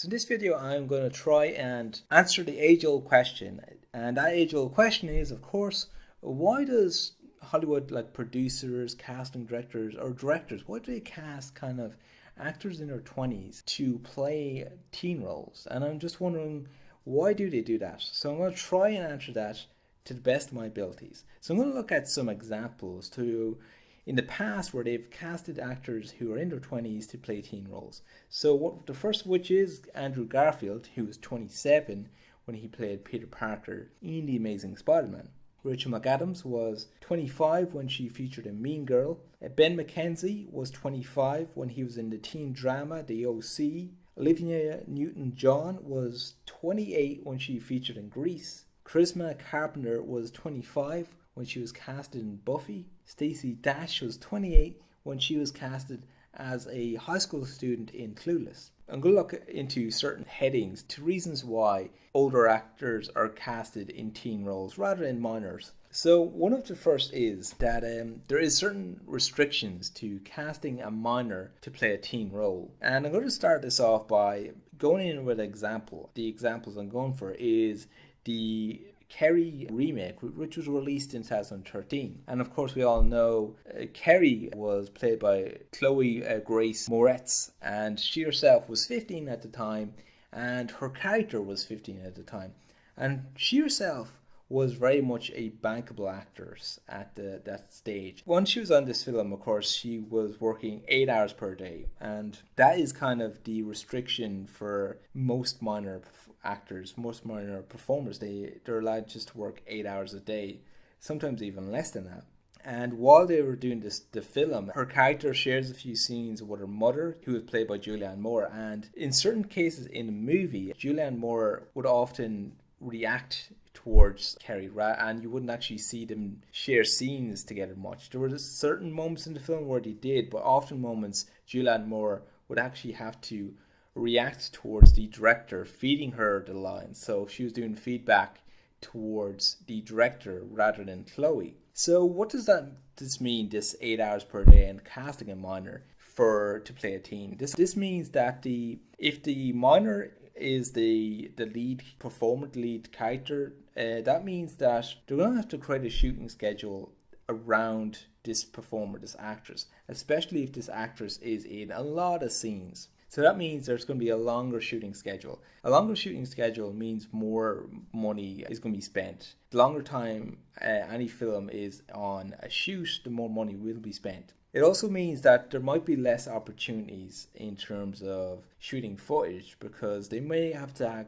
So in this video I'm going to try and answer the age-old question. And that age-old question is, of course, why does Hollywood, like producers, casting directors, or directors, why do they cast kind of actors in their 20s to play teen roles? And I'm just wondering, why do they do that? So I'm going to try and answer that to the best of my abilities. So I'm going to look at some examples to in the past where they've casted actors who are in their 20s to play teen roles. So the first of which is Andrew Garfield, who was 27 when he played Peter Parker in The Amazing Spider-Man. Rachel McAdams was 25 when she featured in Mean Girl. Ben McKenzie was 25 when he was in the teen drama The O.C. Olivia Newton-John was 28 when she featured in Grease. Charisma Carpenter was 25 when she was casted in Buffy. Stacey Dash was 28 when she was casted as a high school student in Clueless. I'm going to look into certain headings to reasons why older actors are casted in teen roles rather than minors. So one of the first is that there is certain restrictions to casting a minor to play a teen role. And I'm going to start this off by going in with an example. The examples I'm going for is the Carrie remake, which was released in 2013. And of course we all know Carrie was played by Chloe Grace Moretz, and she herself was 15 at the time and her character was 15 at the time, and she herself was very much a bankable actress at that stage. Once she was on this film, of course, she was working 8 hours per day, and that is kind of the restriction for most minor actors, most minor performers. They're allowed just to work 8 hours a day, sometimes even less than that. And while they were doing the film, her character shares a few scenes with her mother, who was played by Julianne Moore. And in certain cases in the movie, Julianne Moore would often react towards Carrie, and you wouldn't actually see them share scenes together much. There were just certain moments in the film where they did, but often moments Julianne Moore would actually have to react towards the director feeding her the lines. So she was doing feedback towards the director rather than Chloe. So what does this mean, this 8 hours per day and casting a minor to play a teen? This means that if the minor is the lead performer, the lead character, that means that they're going to have to create a shooting schedule around this performer, this actress, especially if this actress is in a lot of scenes. So that means there's going to be a longer shooting schedule. A longer shooting schedule means more money is going to be spent. The longer time any film is on a shoot, the more money will be spent. It also means that there might be less opportunities in terms of shooting footage, because they may have to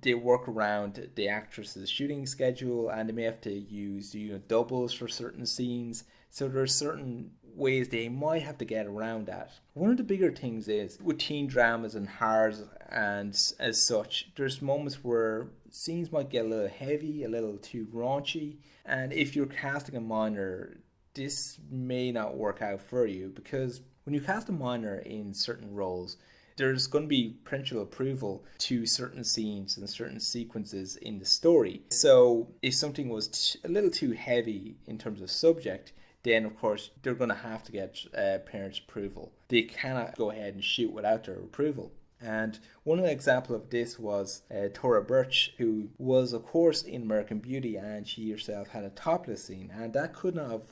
they work around the actress's shooting schedule, and they may have to use doubles for certain scenes. So there are certain ways they might have to get around that. One of the bigger things is with teen dramas and horrors and as such, there's moments where scenes might get a little heavy, a little too raunchy, and if you're casting a minor, this may not work out for you, because when you cast a minor in certain roles, there's going to be parental approval to certain scenes and certain sequences in the story. So if something was a little too heavy in terms of subject, then of course they're going to have to get parents' approval. They cannot go ahead and shoot without their approval. And one example of this was Tora Birch, who was of course in American Beauty, and she herself had a topless scene, and that could not have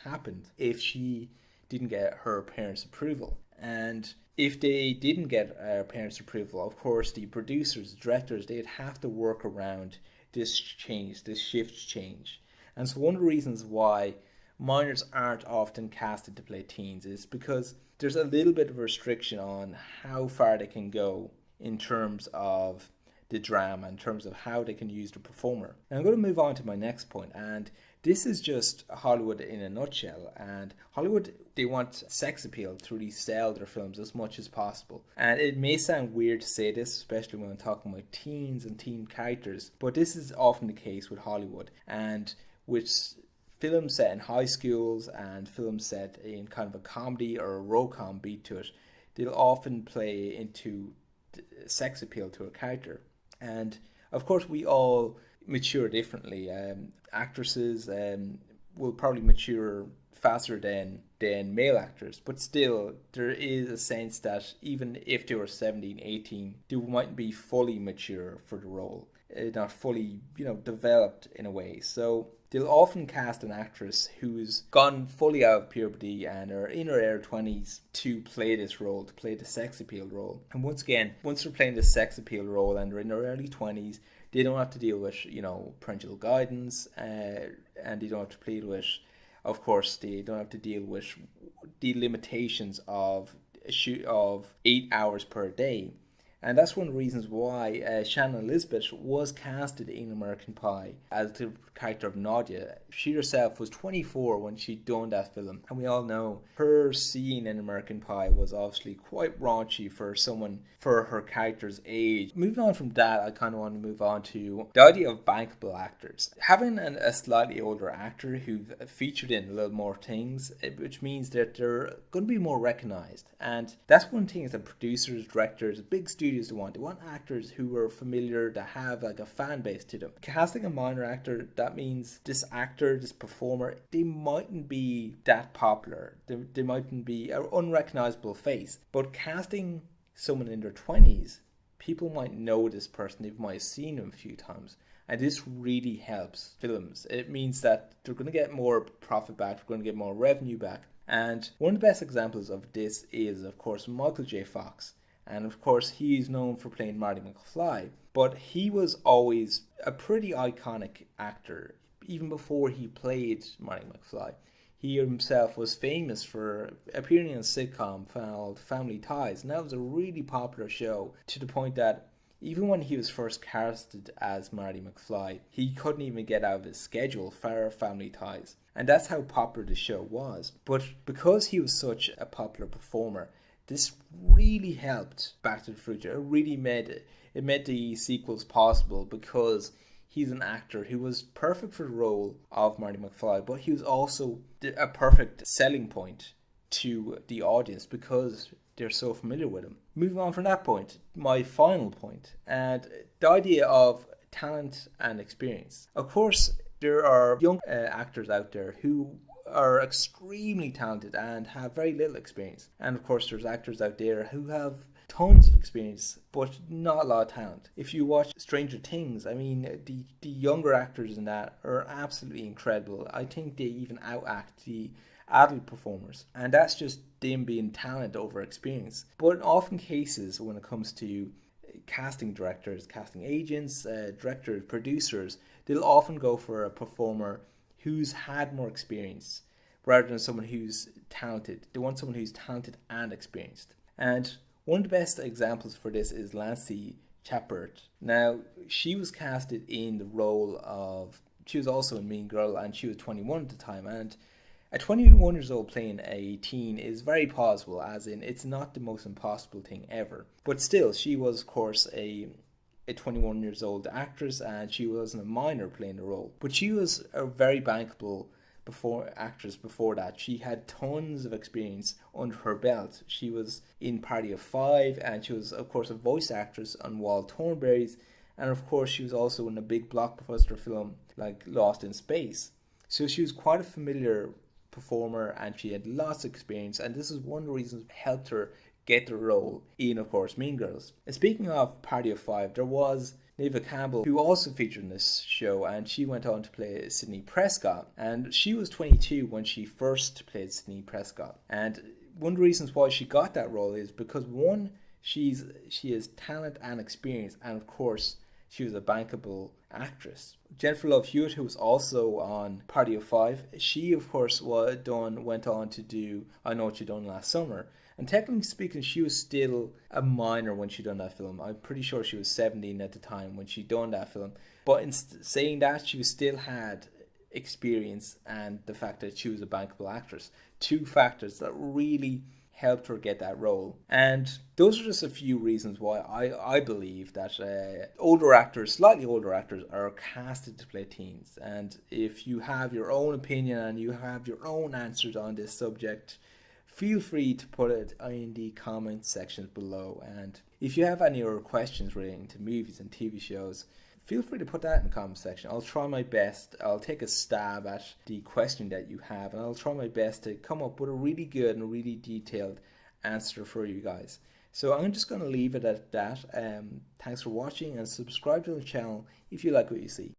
happened if she didn't get her parents' approval. And if they didn't get parents' approval, of course the producers, the directors, they'd have to work around this shift change. And so one of the reasons why minors aren't often casted to play teens is because there's a little bit of a restriction on how far they can go in terms of the drama, in terms of how they can use the performer. And I'm going to move on to my next point, and this is just Hollywood in a nutshell. And Hollywood, they want sex appeal to really sell their films as much as possible. And it may sound weird to say this, especially when I'm talking about teens and teen characters, but this is often the case with Hollywood, and with films set in high schools and films set in kind of a comedy or a rom-com beat to it, they'll often play into sex appeal to a character. And of course we all mature differently. Actresses will probably mature faster than male actors, but still there is a sense that even if they were 17, 18, they mightn't be fully mature for the role, not fully, developed in a way. So they'll often cast an actress who's gone fully out of puberty and are in her early 20s to play this role, to play the sex appeal role. And once again, once they're playing the sex appeal role and they're in their early 20s, they don't have to deal with, parental guidance, and they don't have to deal with, of course, they don't have to deal with the limitations of 8 hours per day. And that's one of the reasons why Shannon Elizabeth was casted in American Pie as the character of Nadia. She herself was 24 when she done that film. And we all know her scene in American Pie was obviously quite raunchy for her character's age. Moving on from that, I kind of want to move on to the idea of bankable actors. Having a slightly older actor who've featured in a little more things, which means that they're going to be more recognized. And that's one thing that producers, directors, big studios want. They want actors who are familiar, that have like a fan base to them. Casting a minor actor, that means this actor, this performer, they mightn't be that popular. They mightn't be an unrecognizable face. But casting someone in their 20s, people might know this person, they might have seen them a few times. And this really helps films. It means that they're going to get more profit back, they're going to get more revenue back. And one of the best examples of this is, of course, Michael J. Fox. And of course, he's known for playing Marty McFly. But he was always a pretty iconic actor, even before he played Marty McFly. He himself was famous for appearing in a sitcom called Family Ties. And that was a really popular show, to the point that even when he was first casted as Marty McFly, he couldn't even get out of his schedule for Family Ties. And that's how popular the show was. But because he was such a popular performer, this really helped Back to the Future. It really made the sequels possible, because he's an actor who was perfect for the role of Marty McFly, but he was also a perfect selling point to the audience because they're so familiar with him. Moving on from that point, my final point, and the idea of talent and experience. Of course, there are young actors out there who are extremely talented and have very little experience. And of course, there's actors out there who have tons of experience but not a lot of talent. If you watch Stranger Things, I mean, the younger actors in that are absolutely incredible. I think they even outact the adult performers, and that's just them being talent over experience. But in often cases, when it comes to casting directors, casting agents, directors, producers, they'll often go for a performer who's had more experience rather than someone who's talented. They want someone who's talented and experienced. And one of the best examples for this is Lancy Chappert. Now, she was casted in the role of, she was also in Mean Girl, and she was 21 at the time. And at 21 years old playing a teen is very possible, as in it's not the most impossible thing ever. But still, she was of course a 21 years old actress, and she wasn't a minor playing the role. But she was a very bankable actress before that. She had tons of experience under her belt. She was in Party of Five, and she was of course a voice actress on Wild Thornberrys, and of course she was also in a big blockbuster film like Lost in Space. So she was quite a familiar performer, and she had lots of experience, and this is one of the reasons that helped her get the role in, of course, Mean Girls. And speaking of Party of Five, there was Neva Campbell, who also featured in this show, and she went on to play Sydney Prescott. And she was 22 when she first played Sydney Prescott. And one of the reasons why she got that role is because, one, she has talent and experience, and of course, she was a bankable actress. Jennifer Love Hewitt, who was also on Party of Five, she of course went on to do I Know What You Done Last Summer. And technically speaking, she was still a minor when she done that film. I'm pretty sure she was 17 at the time when she done that film. But in saying that, she still had experience and the fact that she was a bankable actress. Two factors that really helped her get that role. And those are just a few reasons why I believe that slightly older actors are casted to play teens. And if you have your own opinion and you have your own answers on this subject, feel free to put it in the comment sections below. And if you have any other questions relating to movies and TV shows, feel free to put that in the comment section. I'll try my best. I'll take a stab at the question that you have, and I'll try my best to come up with a really good and a really detailed answer for you guys. So I'm just going to leave it at that. Thanks for watching, and subscribe to the channel if you like what you see.